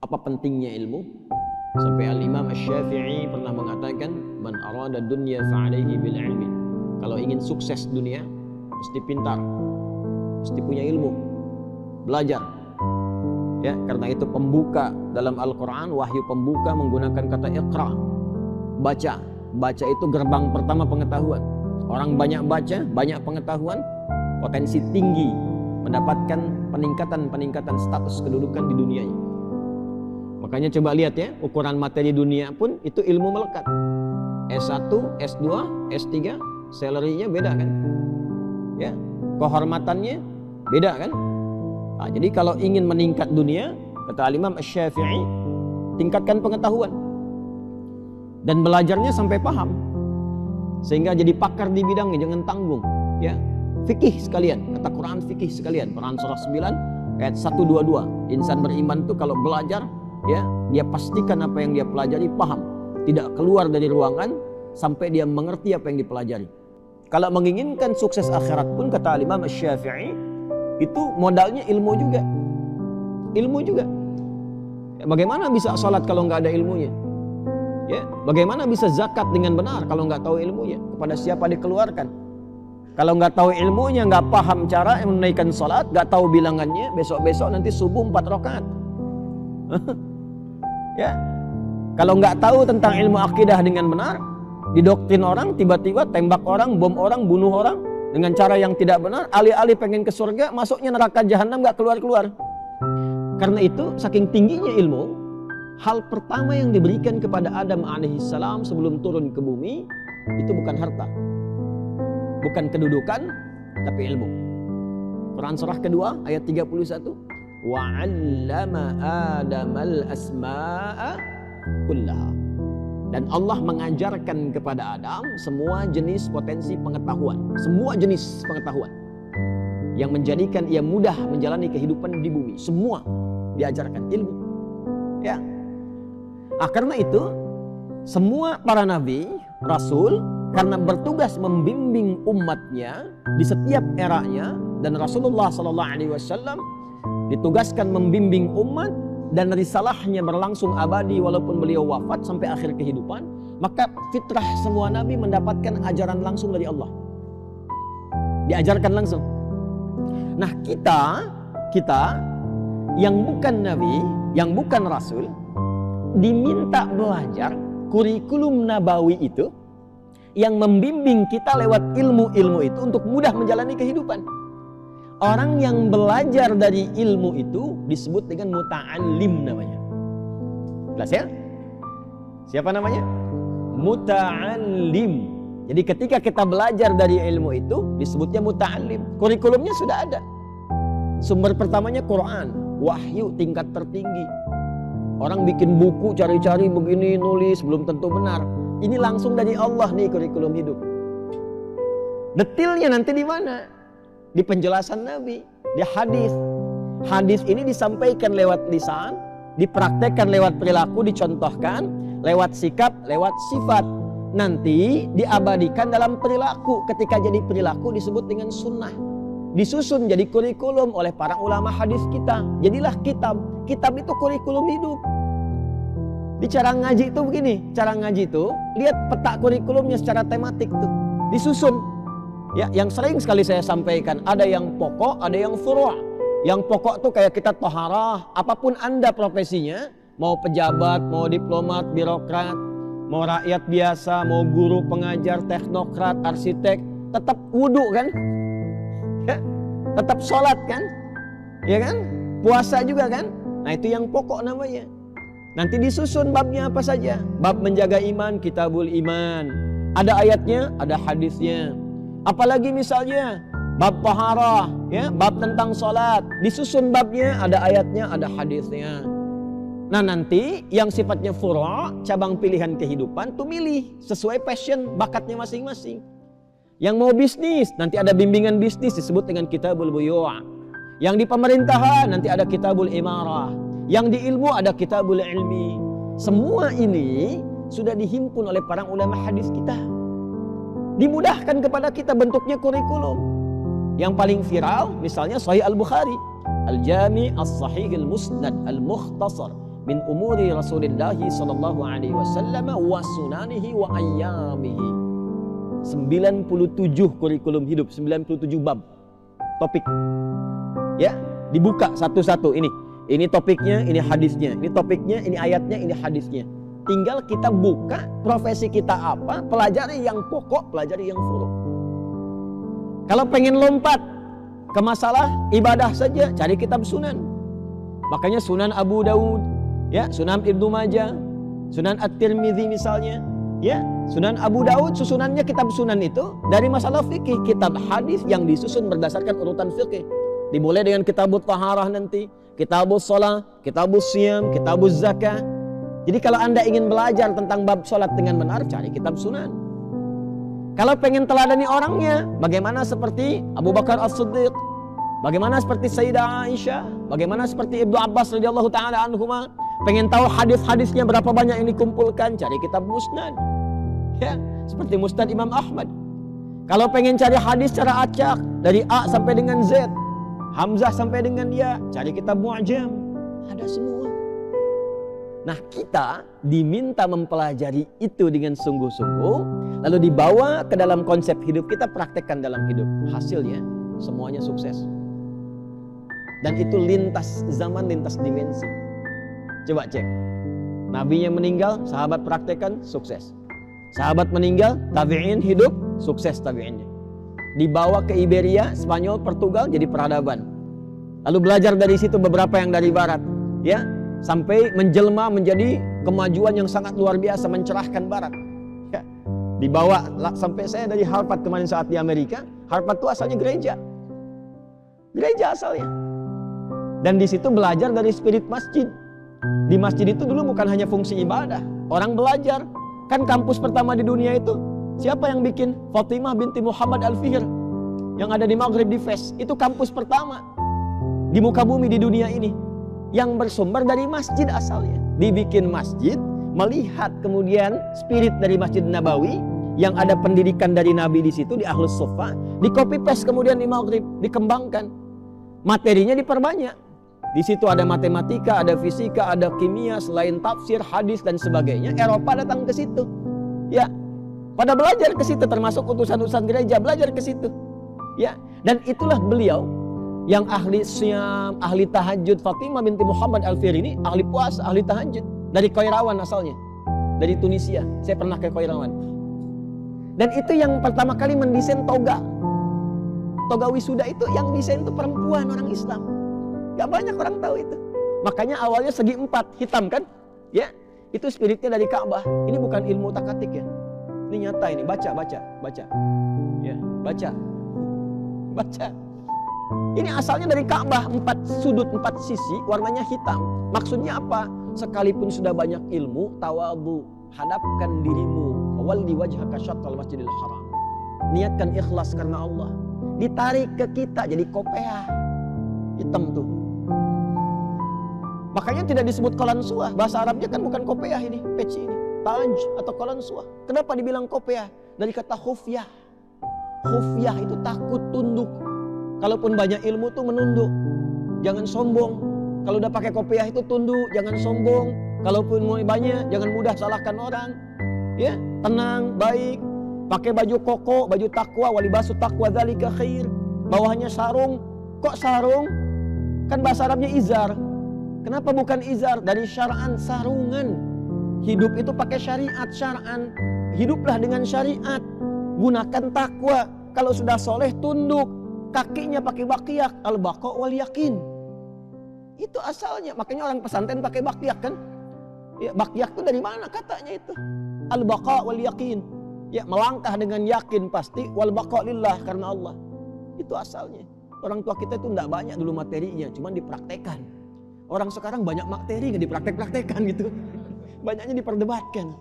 Apa pentingnya ilmu? Sampai Al-Imam Asy-Syafi'i pernah mengatakan, man arada dunya fa'alaihi bil ilmi. Kalau ingin sukses dunia, mesti pintar, mesti punya ilmu, belajar. Ya, karena itu pembuka dalam Al-Quran, wahyu pembuka menggunakan kata iqra, baca. Baca itu gerbang pertama pengetahuan. Orang banyak baca, banyak pengetahuan, potensi tinggi mendapatkan peningkatan status kedudukan di dunia ini. Makanya coba lihat ya, ukuran materi dunia pun itu ilmu melekat. S1, S2, S3, salary-nya beda kan? Ya, kehormatannya beda kan? Nah, jadi kalau ingin meningkat dunia, kata Imam Asy-Syafi'i, tingkatkan pengetahuan dan belajarnya sampai paham, sehingga jadi pakar di bidangnya, jangan tanggung. Ya, fikih sekalian, kata Quran fikih sekalian. Quran surah 9 ayat 122. Insan beriman itu kalau belajar, ya, dia pastikan apa yang dia pelajari paham, tidak keluar dari ruangan sampai dia mengerti apa yang dipelajari. Kalau menginginkan sukses akhirat pun, kata Imam Asy-Syafi'i, itu modalnya ilmu juga. Ilmu juga. Ya, bagaimana bisa sholat kalau nggak ada ilmunya? Ya, bagaimana bisa zakat dengan benar kalau nggak tahu ilmunya? Kepada siapa dikeluarkan? Kalau nggak tahu ilmunya, nggak paham cara menunaikan sholat, nggak tahu bilangannya, besok-besok nanti subuh 4 rakaat. Ya, kalau nggak tahu tentang ilmu akidah dengan benar, didoktrin orang, tiba-tiba tembak orang, bom orang, bunuh orang dengan cara yang tidak benar, alih-alih pengen ke surga, masuknya neraka jahanam, nggak keluar-keluar. Karena itu, saking tingginya ilmu, hal pertama yang diberikan kepada Adam alaihissalam sebelum turun ke bumi itu bukan harta, bukan kedudukan, tapi ilmu. Quran surah kedua ayat 31. وَعَلَّمَ آدَمَ الْأَسْمَاءَ كُلَّهَا. Dan Allah mengajarkan kepada Adam semua jenis potensi pengetahuan, semua jenis pengetahuan yang menjadikan ia mudah menjalani kehidupan di bumi. Semua diajarkan ilmu. Ya. Karena itu semua para nabi, rasul, karena bertugas membimbing umatnya di setiap eranya, dan Rasulullah SAW ditugaskan membimbing umat dan risalahnya berlangsung abadi walaupun beliau wafat sampai akhir kehidupan, maka fitrah semua nabi mendapatkan ajaran langsung dari Allah. Diajarkan langsung. Nah, kita yang bukan nabi, yang bukan rasul, diminta belajar kurikulum nabawi itu yang membimbing kita lewat ilmu-ilmu itu untuk mudah menjalani kehidupan. Orang yang belajar dari ilmu itu disebut dengan muta'allim namanya. Jelas ya? Siapa namanya? Muta'allim. Jadi ketika kita belajar dari ilmu itu disebutnya muta'allim. Kurikulumnya sudah ada. Sumber pertamanya Quran, wahyu tingkat tertinggi. Orang bikin buku cari-cari begini, nulis, belum tentu benar. Ini langsung dari Allah nih kurikulum hidup. Detailnya nanti di mana? Di penjelasan Nabi, di hadis. Hadis ini disampaikan lewat lisan, dipraktekkan lewat perilaku, dicontohkan lewat sikap, lewat sifat. Nanti diabadikan dalam perilaku. Ketika jadi perilaku disebut dengan sunnah. Disusun jadi kurikulum oleh para ulama hadis kita. Jadilah kitab. Kitab itu kurikulum hidup. Di cara ngaji itu begini, cara ngaji itu lihat peta kurikulumnya secara tematik tuh, disusun. Ya, yang sering sekali saya sampaikan, ada yang pokok, ada yang furu'. Yang pokok tuh kayak kita toharah, apapun Anda profesinya, mau pejabat, mau diplomat, birokrat, mau rakyat biasa, mau guru, pengajar, teknokrat, arsitek, tetap wudu kan? Ya, tetap sholat kan? Ya kan? Puasa juga kan? Nah, itu yang pokok namanya. Nanti disusun babnya apa saja. Bab menjaga iman, kitabul iman. Ada ayatnya, ada hadisnya. Apalagi misalnya bab taharah, ya, bab tentang sholat, disusun babnya, ada ayatnya, ada hadisnya. Nah, nanti yang sifatnya furu', cabang pilihan kehidupan, tuh milih sesuai passion, bakatnya masing-masing. Yang mau bisnis, nanti ada bimbingan bisnis disebut dengan kitabul buyu'. Yang di pemerintahan nanti ada kitabul imarah. Yang di ilmu ada kitabul ilmi. Semua ini sudah dihimpun oleh para ulama hadis kita. Dimudahkan kepada kita bentuknya kurikulum. Yang paling viral misalnya Sahih Al-Bukhari, Al-Jami' As-Sahih Al-Musnad Al-Mukhtasar min umuri Rasulillah sallallahu alaihi wasallam wa sunanihi wa ayyamihi. 97 kurikulum hidup, 97 bab topik. Ya, dibuka satu-satu ini. Ini topiknya, ini hadisnya. Ini topiknya, ini ayatnya, ini hadisnya. Tinggal kita buka profesi kita apa, pelajari yang pokok, pelajari yang furu'. Kalau pengen lompat ke masalah ibadah saja, cari kitab sunan. Makanya Sunan Abu Daud, ya, Sunan Ibnu Majah, Sunan At-Tirmidzi misalnya, ya, Sunan Abu Daud susunannya kitab sunan itu dari masalah fikih, kitab hadis yang disusun berdasarkan urutan fikih. Dimulai dengan kitabut taharah nanti, kitabus shalah, kitabus siyam, kitabuz zakah. Jadi kalau Anda ingin belajar tentang bab salat dengan benar, cari kitab sunan. Kalau pengen teladani orangnya, bagaimana seperti Abu Bakar As-Siddiq, bagaimana seperti Sayyidah Aisyah, bagaimana seperti Ibnu Abbas radhiyallahu taala anhuma, pengen tahu hadis-hadisnya berapa banyak yang dikumpulkan, cari kitab musnad. Ya, seperti Musnad Imam Ahmad. Kalau pengen cari hadis secara acak dari A sampai dengan Z, Hamzah sampai dengan Ya, cari kitab Mu'jam. Ada semua. Nah, kita diminta mempelajari itu dengan sungguh-sungguh, lalu dibawa ke dalam konsep hidup kita, praktekkan dalam hidup. Hasilnya semuanya sukses. Dan itu lintas zaman, lintas dimensi. Coba cek. Nabinya meninggal, sahabat praktekkan, sukses. Sahabat meninggal, tabi'in hidup, sukses tabi'innya. Dibawa ke Iberia, Spanyol, Portugal, jadi peradaban. Lalu belajar dari situ beberapa yang dari barat, ya, sampai menjelma menjadi kemajuan yang sangat luar biasa, mencerahkan barat. Ya. Dibawa sampai saya dari Harvard kemarin saat di Amerika. Harvard itu asalnya gereja. Gereja asalnya. Dan di situ belajar dari spirit masjid. Di masjid itu dulu bukan hanya fungsi ibadah, orang belajar. Kan kampus pertama di dunia itu siapa yang bikin? Fatimah binti Muhammad Al-Fihr yang ada di Maghrib di Fes. Itu kampus pertama di muka bumi di dunia ini yang bersumber dari masjid asalnya. Dibikin masjid, melihat kemudian spirit dari Masjid Nabawi yang ada pendidikan dari Nabi di situ, di Ahlus Suffah, di copy paste kemudian di Maghrib, dikembangkan. Materinya diperbanyak. Di situ ada matematika, ada fisika, ada kimia, selain tafsir, hadis dan sebagainya. Eropa datang ke situ. Ya, pada belajar ke situ, termasuk utusan-utusan gereja belajar ke situ. Ya, dan itulah beliau yang ahli siyam, ahli tahajud. Fatimah binti Muhammad Al-Fihr ini ahli puasa, ahli tahajud. Dari Qairawan asalnya, dari Tunisia. Saya pernah ke Qairawan. Dan itu yang pertama kali mendesain toga. Toga wisuda itu yang desain itu perempuan orang Islam. Gak banyak orang tahu itu. Makanya awalnya segi 4 hitam kan? Ya, itu spiritnya dari Ka'bah. Ini bukan ilmu takatik ya. Ini nyata ini. Baca. Ya, baca. Ini asalnya dari Ka'bah, 4 sudut, 4 sisi, warnanya hitam. Maksudnya apa? Sekalipun sudah banyak ilmu, tawadhu, hadapkan dirimu. Walli wajhaka syatral masjidil haram. Niatkan ikhlas karena Allah. Ditarik ke kita jadi kopiah. Hitam tuh. Makanya tidak disebut qalansuah. Bahasa Arabnya kan bukan kopiah ini, peci ini. Taj atau qalansuah. Kenapa dibilang kopiah? Dari kata khufyah. Khufyah itu takut, tunduk. Kalaupun banyak ilmu tuh menunduk. Jangan sombong. Kalau udah pakai kopiah itu tunduk, jangan sombong. Kalaupun mau banyak, jangan mudah salahkan orang. Ya, tenang, baik. Pakai baju koko, baju takwa, walibasu takwa dzalika khair. Bawahnya sarung. Kok sarung? Kan bahasa Arabnya izar. Kenapa bukan izar? Dari syar'an, sarungan. Hidup itu pakai syariat, syar'an. Hiduplah dengan syariat. Gunakan takwa. Kalau sudah soleh, tunduk. Kakinya pakai baqiyak. Al-baqa' wal yakin. Itu asalnya. Makanya orang pesantren pakai baqiyak kan? Ya, baqiyak itu dari mana katanya itu? Al-baqa' wal yakin. Ya, melangkah dengan yakin pasti. Wal baqa' lillah, karena Allah. Itu asalnya. Orang tua kita itu tidak banyak dulu materinya, cuma dipraktekkan. Orang sekarang banyak materi nggak dipraktek-praktekan gitu. Banyaknya diperdebatkan.